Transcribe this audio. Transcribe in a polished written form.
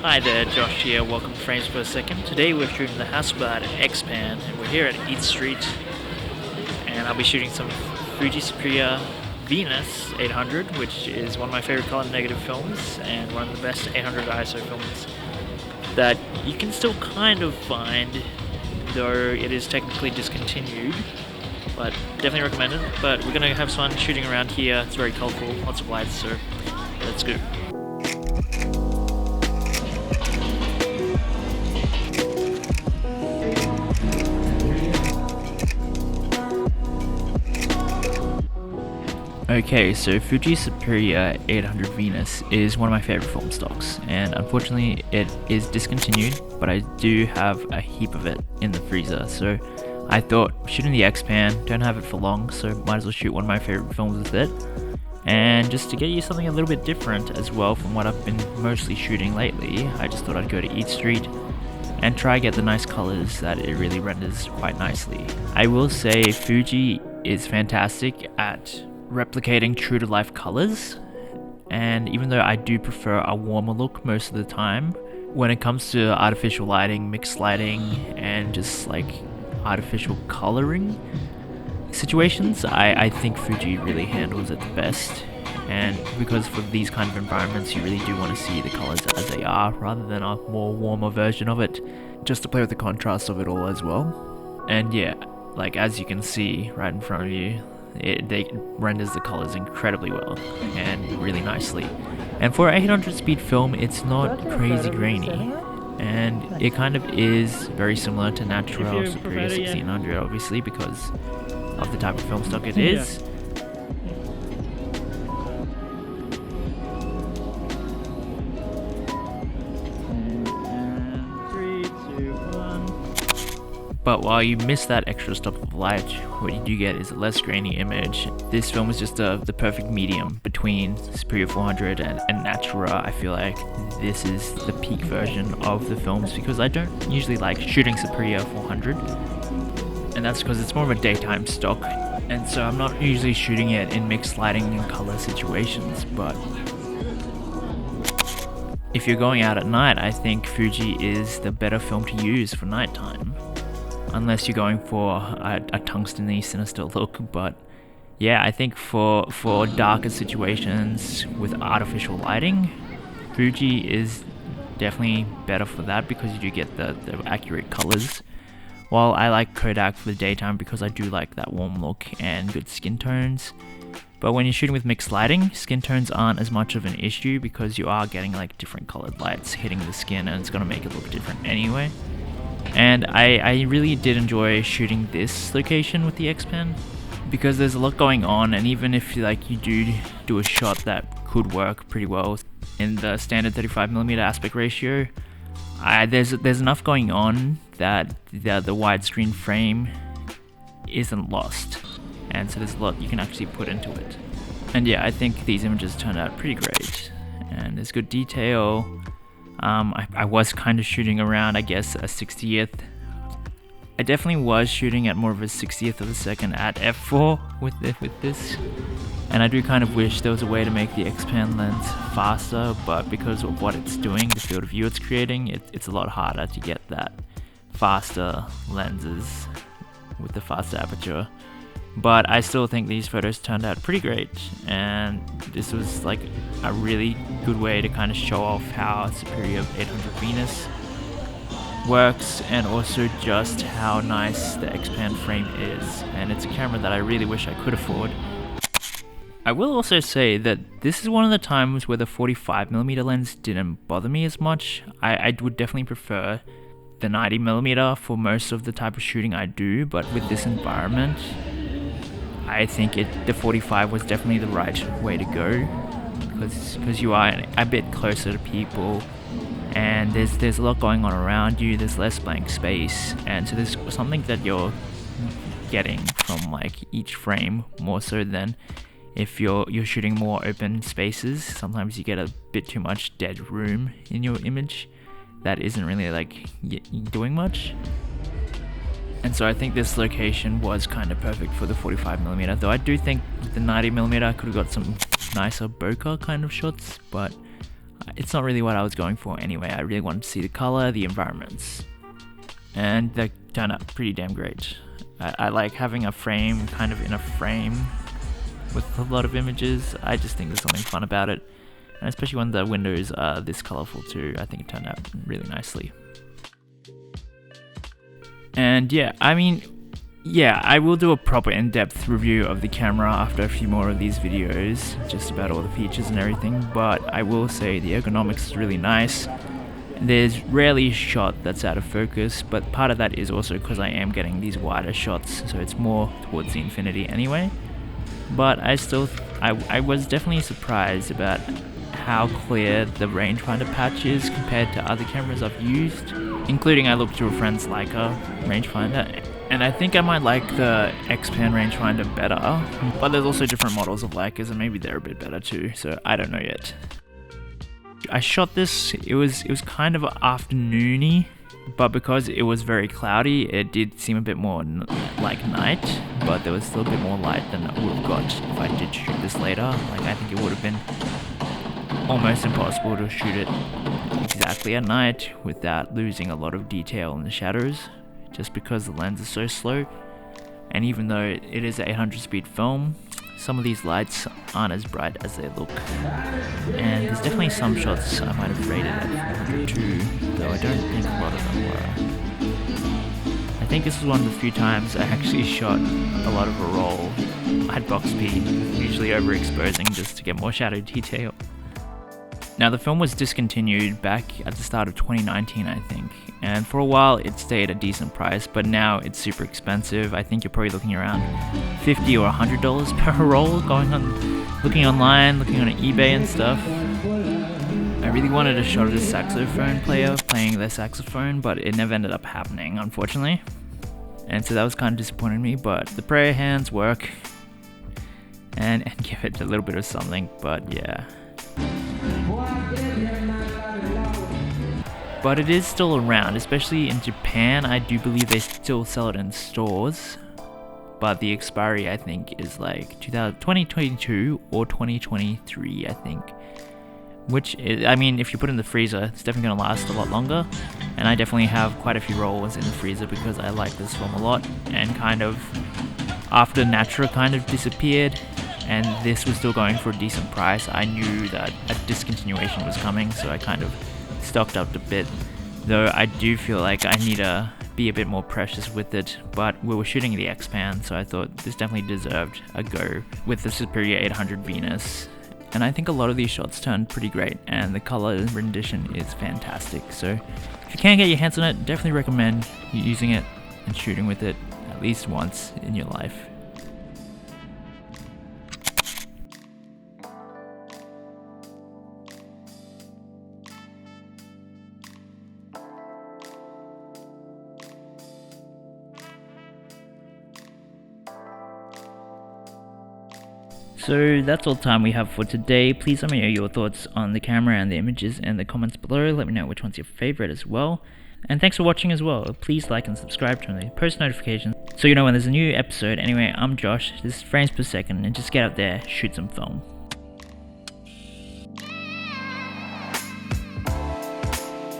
Hi there, Josh here, welcome to Frames Per Second. Today we're shooting the Hasselblad X-Pan and we're here at Eat Street and I'll be shooting some Fuji Superia Venus 800, which is one of my favorite color negative films and one of the best 800 ISO films that you can still kind of find, though it is technically discontinued, but definitely recommend it. But we're going to have fun shooting around here. It's very colorful, lots of lights, so let's go. Okay, so Fuji Superia 800 Venus is one of my favorite film stocks, and unfortunately it is discontinued, but I do have a heap of it in the freezer, so I thought shooting the X-Pan, don't have it for long, so might as well shoot one of my favorite films with it, and just to get you something a little bit different as well from what I've been mostly shooting lately, I just thought I'd go to Eat Street and try get the nice colors that it really renders quite nicely. I will say Fuji is fantastic at replicating true to life colors, and even though I do prefer a warmer look most of the time, when it comes to artificial lighting, mixed lighting, and just like artificial coloring situations, I think Fuji really handles it the best. And because for these kind of environments you really do want to see the colors as they are rather than a more warmer version of it, just to play with the contrast of it all as well. And yeah, like as you can see right in front of you, it renders the colors incredibly well and really nicely. And for 800 speed film, it's not crazy grainy, and it kind of is very similar to Natura Superior 1600, obviously because of the type of film stock it is. But while you miss that extra stop of light, what you do get is a less grainy image. This film is just the perfect medium between Superior 400 and Natura. I feel like this is the peak version of the films because I don't usually like shooting Superior 400. And that's because it's more of a daytime stock. And so I'm not usually shooting it in mixed lighting and color situations. But if you're going out at night, I think Fuji is the better film to use for nighttime. Unless you're going for a tungsten-y sinister look, but yeah, I think for darker situations with artificial lighting, Fuji is definitely better for that because you do get the accurate colors. While I like Kodak for the daytime because I do like that warm look and good skin tones. But when you're shooting with mixed lighting, skin tones aren't as much of an issue because you are getting like different colored lights hitting the skin and it's going to make it look different anyway. And I really did enjoy shooting this location with the X-Pan because there's a lot going on, and even if like you do a shot that could work pretty well in the standard 35mm aspect ratio, there's enough going on that the widescreen frame isn't lost, and so there's a lot you can actually put into it. And yeah, I think these images turned out pretty great, and there's good detail. I was kind of shooting around, I guess, a 60th. I definitely was shooting at more of a 60th of a second at f4 with this. And I do kind of wish there was a way to make the X-Pan lens faster, but because of what it's doing, the field of view it's creating, it's a lot harder to get that faster lenses with the faster aperture. But I still think these photos turned out pretty great, and this was like a really good way to kind of show off how Superior 800 Venus works, and also just how nice the X-Pan frame is, and it's a camera that I really wish I could afford. I will also say that this is one of the times where the 45mm lens didn't bother me as much. I would definitely prefer the 90mm for most of the type of shooting I do, but with this environment, I think the 45 was definitely the right way to go because you are a bit closer to people and there's a lot going on around you, there's less blank space, and so there's something that you're getting from like each frame more so than if you're shooting more open spaces. Sometimes you get a bit too much dead room in your image that isn't really like doing much. And so I think this location was kind of perfect for the 45mm, though I do think the 90mm could have got some nicer bokeh kind of shots, but it's not really what I was going for anyway. I really wanted to see the color, the environments, and they turned out pretty damn great. I like having a frame kind of in a frame with a lot of images. I just think there's something fun about it, and especially when the windows are this colorful too. I think it turned out really nicely. And yeah, I mean, yeah, I will do a proper in-depth review of the camera after a few more of these videos, just about all the features and everything, but I will say the ergonomics is really nice. There's rarely a shot that's out of focus, but part of that is also because I am getting these wider shots, so it's more towards the infinity anyway. But I was definitely surprised about how clear the rangefinder patch is compared to other cameras I've used, including I looked through a friend's Leica rangefinder, and I think I might like the X-Pan rangefinder better, but there's also different models of Leicas and maybe they're a bit better too, so I don't know yet. I shot this, it was kind of afternoony, but because it was very cloudy, it did seem a bit more like night, but there was still a bit more light than I would have got if I did shoot this later. Like, I think it would have been almost impossible to shoot it exactly at night without losing a lot of detail in the shadows, just because the lens is so slow. And even though it is 800 speed film, some of these lights aren't as bright as they look. And there's definitely some shots I might have rated at 400 too, though I don't think a lot of them were. I think this is one of the few times I actually shot a lot of a roll at box speed, usually overexposing just to get more shadow detail. Now, the film was discontinued back at the start of 2019, I think, and for a while it stayed a decent price, but now it's super expensive. I think you're probably looking around $50 or $100 per roll, looking online, looking on eBay and stuff. I really wanted a shot of this saxophone player playing their saxophone, but it never ended up happening, unfortunately. And so that was kind of disappointing me, but the prayer hands work and give it a little bit of something, but yeah. But it is still around, especially in Japan. I do believe they still sell it in stores, but the expiry I think is like 2022 or 2023, I think. Which is, I mean, if you put it in the freezer, it's definitely going to last a lot longer. And I definitely have quite a few rolls in the freezer because I like this film a lot. And kind of after Natura kind of disappeared, and this was still going for a decent price, I knew that a discontinuation was coming, so I kind of stocked up a bit, though I do feel like I need to be a bit more precious with it. But we were shooting the X-Pan, so I thought this definitely deserved a go with the Superia 800 Venus. And I think a lot of these shots turned pretty great, and the color rendition is fantastic. So if you can get your hands on it, definitely recommend using it and shooting with it at least once in your life. So that's all the time we have for today. Please let me know your thoughts on the camera and the images in the comments below. Let me know which one's your favorite as well. And thanks for watching as well. Please like and subscribe, turn on the post notifications so you know when there's a new episode. Anyway, I'm Josh, this is Frames Per Second, and just get out there, shoot some film.